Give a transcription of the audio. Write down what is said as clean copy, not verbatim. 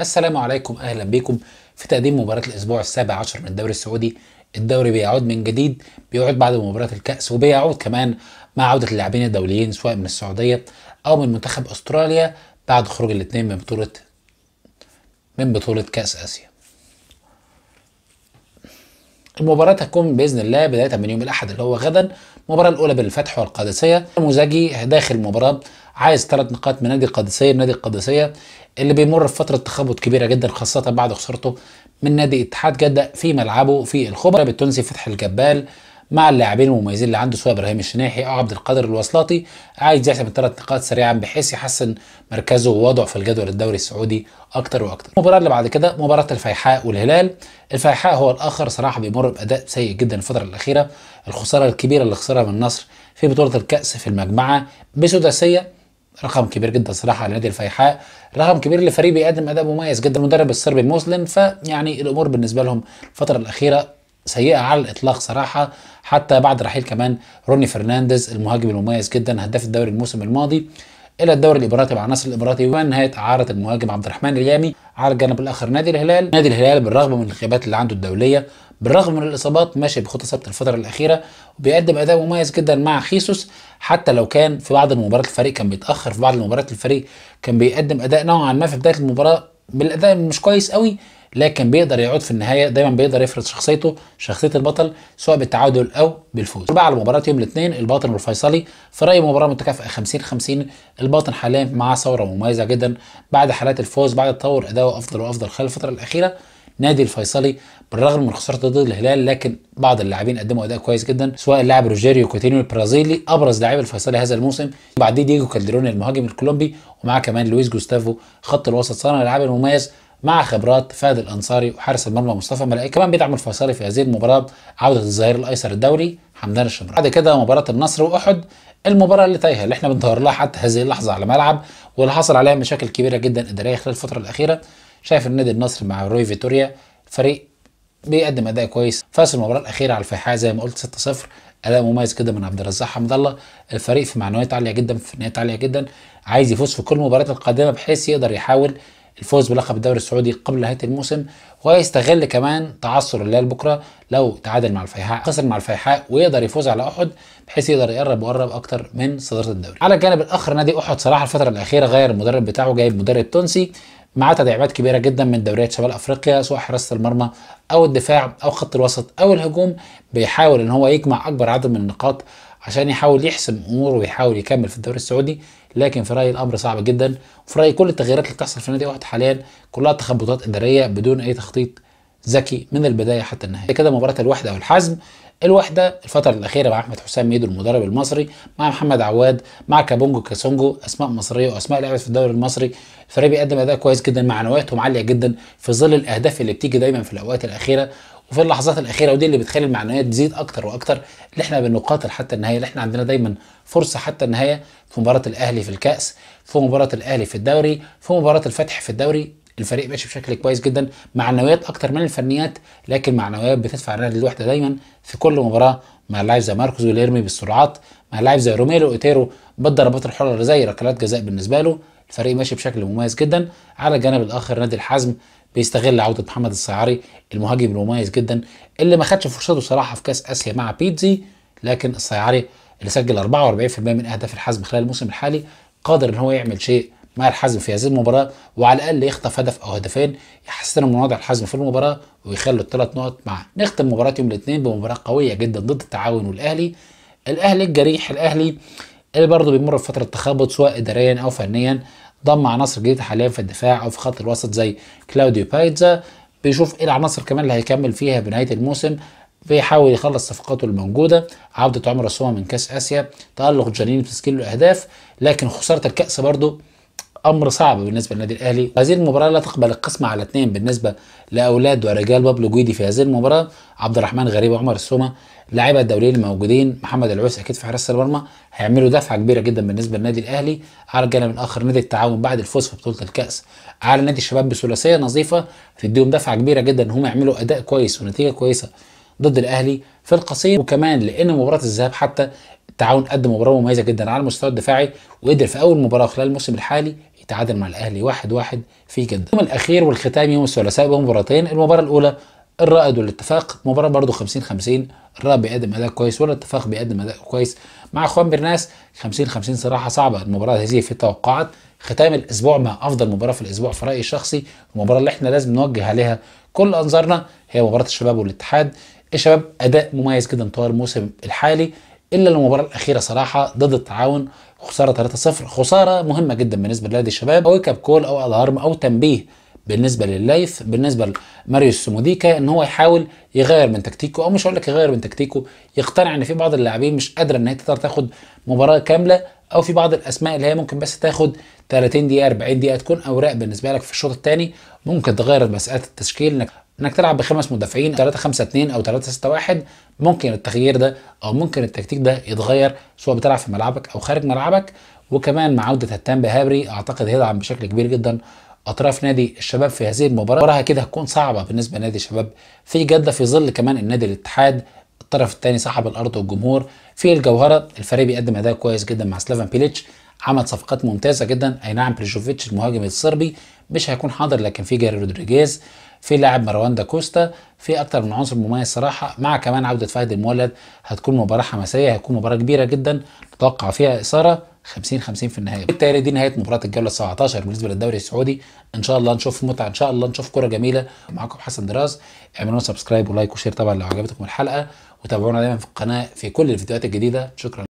السلام عليكم، اهلا بكم في تقديم مباراة الاسبوع السابع عشر من الدوري السعودي. الدوري بيعود من جديد، بيعود بعد مباراة الكأس، وبيعود كمان مع عودة اللاعبين الدوليين سواء من السعودية او من منتخب استراليا بعد خروج الاثنين من بطولة كأس اسيا. المباراة هتكون بإذن الله بداية من يوم الأحد اللي هو غدا. المباراة الأولى بين الفتح والقادسية. نموذجي داخل المباراة عايز 3 نقاط من نادي القادسية. نادي القادسية اللي بيمر بفترة تخبط كبيرة جدا، خاصة بعد خسارته من نادي اتحاد جدة في ملعبه في الخبر التونسي فتح الجبال، مع اللاعبين المميزين اللي عنده سواء ابراهيم الشناحي او عبد القادر الوصلاطي. عايز يحسب ال3 نقاط سريعا بحيث يحسن مركزه ووضعه في الجدول الدوري السعودي اكتر واكتر. المباراه اللي بعد كده مباراه الفيحاء والهلال. الفيحاء هو الاخر صراحه بيمر باداء سيء جدا الفتره الاخيره. الخساره الكبيره اللي خسرها من النصر في بطوله الكاس في المجمعه بسداسيه رقم كبير جدا صراحه على نادي الفيحاء، رقم كبير لفريق بيقدم اداء مميز جدا. المدرب الصربي المسلم، فيعني الامور بالنسبه لهم الفتره الاخيره سيئه على الاطلاق صراحه، حتى بعد رحيل كمان روني فرنانديز المهاجم المميز جدا هداف الدوري الموسم الماضي الى الدوري الاماراتي مع النصر الاماراتي، ونهايه اعاره المهاجم عبد الرحمن اليامي. على الجانب الاخر نادي الهلال بالرغم من الغيابات اللي عنده الدوليه، بالرغم من الاصابات، ماشي بخطى ثابته الفتره الاخيره وبيقدم اداء مميز جدا مع خيسوس. حتى لو كان في بعض المباريات الفريق كان بيتاخر، في بعض المباريات الفريق كان بيقدم اداء نوعا ما في بدايه المباراه بالاداء مش كويس قوي، لكن بيقدر يعود في النهايه. دايما بيقدر يفرض شخصيته، شخصيه البطل، سواء بالتعادل او بالفوز. بقى على مباراه يوم الاثنين الباطن والفيصلي، في رايي مباراه متكافئه 50-50. الباطن حاليا مع ثوره مميزه جدا بعد حالات الفوز، بعد تطور اداؤه افضل وافضل خلال الفتره الاخيره. نادي الفيصلي بالرغم من خسارته ضد الهلال، لكن بعض اللاعبين قدموا اداء كويس جدا، سواء اللاعب روجيريو كوتينيو البرازيلي ابرز لاعب الفيصلي هذا الموسم، وبعديه ديجو كالديرون المهاجم الكولومبي، ومعاه كمان لويس جوستافو خط الوسط صانع الالعاب المميز مع خبرات فهد الانصاري وحارس المرمى مصطفى ملائكه. كمان بيدعم الفيصلي في هذه المباراه عوده الظهير الايسر الدولي حمدان الشمراني. بعد كده مباراه النصر واحد، المباراه اللي تايهه اللي احنا بندور لها حتى هذه اللحظه على ملعب، واللي حصل عليها مشاكل كبيره جدا اداريه خلال الفتره الاخيره. شايف النادي النصر مع روي فيتوريا فريق بيقدم اداء كويس، فاز المباراه الاخيره على الفيحاء زي ما قلت 6-0. اداء مميز جدا من عبد الرزاق حمد الله. الفريق في معنويات عاليه جدا، في فنيات عاليه جدا، عايز يفوز في كل المباريات القادمه بحيث يقدر يحاول الفوز بلقب الدوري السعودي قبل نهايه الموسم، ويستغل كمان تعثر الهلال بكره لو تعادل مع الفيحاء، خسر مع الفيحاء، ويقدر يفوز على احد بحيث يقدر يقرب اكتر من صداره الدوري. على الجانب الاخر نادي احد صراحه الفتره الاخيره غير المدرب بتاعه، جايب مدرب تونسي مع تدعيمات كبيره جدا من دوريات شمال افريقيا، سواء حراسه المرمى او الدفاع او خط الوسط او الهجوم. بيحاول ان هو يجمع اكبر عدد من النقاط عشان يحاول يحسم اموره ويحاول يكمل في الدوري السعودي، لكن في رايي الامر صعب جدا. وفي رايي كل التغييرات اللي بتحصل في نادي واحد حاليا كلها تخبطات اداريه بدون اي تخطيط ذكي من البدايه حتى النهايه. كده مباراه الوحده والحزم. الوحده الفتره الاخيره مع احمد حسام ميدو المدرب المصري، مع محمد عواد، مع كابونجو كاسونجو، اسماء مصريه واسماء لعبت في الدوري المصري. الفريق بيقدم اداء كويس جدا، معنوياتهم عاليه جدا في ظل الاهداف اللي بتيجي دايما في الاوقات الاخيره وفي اللحظات الاخيره، ودي اللي بتخلي المعنويات تزيد اكتر واكتر، اللي احنا بنقاتل حتى النهايه، اللي احنا عندنا دايما فرصه حتى النهايه. في مباراه الاهلي في الكاس، في مباراه الاهلي في الدوري، في مباراه الفتح في الدوري، الفريق ماشي بشكل كويس جدا. معنويات اكتر من الفنيات، لكن معنويات بتدفع النادي الوحده دايما في كل مباراه، مع لاعب زي ماركوس جوليرمي بالسرعات، مع لاعب زي روميلو اوتيرو بالضربات الحره زي ركلات جزاء بالنسبه له. الفريق ماشي بشكل مميز جدا. على الجانب الاخر نادي الحزم بيستغل عوده محمد الصيعري المهاجم المميز جدا اللي ما خدش فرصته صراحه في كاس اسيا مع بيتزي، لكن الصيعري اللي سجل 44% من اهداف الحزم خلال الموسم الحالي قادر ان هو يعمل شيء مع الحزم في هذه المباراه، وعلى الاقل يخطف هدف او هدفين يحسنوا من وضع الحزم في المباراه ويخلوا ال3 نقط معاه. نختم مباراه يوم الاثنين بمباراه قويه جدا ضد التعاون والاهلي. الاهلي الجريح، الاهلي اللي برضه بيمر بفتره تخبط سواء اداريا او فنيا، ضم عناصر جديده حاليا في الدفاع او في خط الوسط زي كلاوديو بايتزا. بيشوف ايه العناصر كمان اللي هيكمل فيها بنهايه الموسم، بيحاول يخلص صفقاته الموجوده، عوده عمر السومه من كاس اسيا، تالق جانيني بتسجيل الاهداف، لكن خساره الكاس برضه امر صعب بالنسبه للنادي الاهلي. هذه المباراه لا تقبل القسمه على اثنين بالنسبه لاولاد ورجال بابلو جويدي في هذه المباراه. عبد الرحمن غريب وعمر السومه اللاعيبه الدوليين الموجودين، محمد العويس اكيد في حراسه المرمى، هيعملوا دفعه كبيره جدا بالنسبه للنادي الاهلي. على الجانب الاخر نادي التعاون بعد الفوز في بطوله الكاس على نادي الشباب بثلاثيه نظيفه تديهم دفعه كبيره جدا ان هم يعملوا اداء كويس ونتيجه كويسه ضد الاهلي في القصيم. وكمان لان مباراه الذهاب حتى التعاون قدم مباراه مميزه جدا على المستوى الدفاعي، وقدر في اول مباراه خلال الموسم الحالي يتعادل مع الاهلي 1-1 في جده. اليوم الاخير والختام يوم الثلاثاء بمباراتين. المباراه الاولى الرائد والاتفاق، مباراه برضو 50-50، الرائد بيقدم اداء كويس والاتفاق بيقدم اداء كويس مع اخوان برناس 50-50. صراحه صعبه المباراه هذه في التوقعات. ختام الاسبوع مع افضل مباراه في الاسبوع في رايي الشخصي، المباراه اللي احنا لازم نوجه عليها كل انظارنا هي مباراه الشباب والاتحاد. الشباب اداء مميز جدا طوال الموسم الحالي، الا المباراه الاخيره صراحه ضد التعاون خساره 3-0، خساره مهمه جدا بالنسبه لنادي الشباب. او كاب كول او الارم او تنبيه بالنسبه لليث، بالنسبه لماريوس سوموديكا، ان هو يحاول يغير من تكتيكه، او مش هقول لك يغير من تكتيكه، يقتنع ان في بعض اللاعبين مش قادره ان هي تقدر تاخد مباراه كامله، او في بعض الاسماء اللي هي ممكن بس تاخد 30 دقيقه 40 دقيقه تكون اوراق بالنسبه لك في الشوط الثاني. ممكن تغير مساله التشكيل، انك تلعب بخمس مدافعين 3-5-2 او 3-6-1. ممكن التغيير ده او ممكن التكتيك ده يتغير سواء بتلعب في ملعبك او خارج ملعبك. وكمان مع عوده هتان بهابري اعتقد هيدعم بشكل كبير جدا اطراف نادي الشباب في هذه المباراه كده هتكون صعبه بالنسبه لنادي الشباب في جده، في ظل كمان النادي الاتحاد الطرف الثاني صاحب الارض والجمهور. في الجوهره الفريق بيقدم اداء كويس جدا مع سلافان بيليتش، عمل صفقات ممتازه جدا. اي نعم بريجوفيتش المهاجم الصربي مش هيكون حاضر، لكن في جاري رودريجيز، في لاعب مروان داكوستا، في اكتر من عنصر مميز صراحه. مع كمان عوده فهد المولد هتكون مباراه حماسيه، هتكون مباراه كبيره جدا نتوقع فيها اثاره 50-50 في النهايه. بالتالي دي نهايه مباراه الجوله 17 بالنسبه للدوري السعودي. ان شاء الله نشوف متعه، ان شاء الله نشوف كره جميله. معاكم حسن دراز، اعملوا سبسكرايب ولايك وشير طبعا لو عجبتكم الحلقه، وتابعونا دايما في القناه في كل الفيديوهات الجديده. شكرا.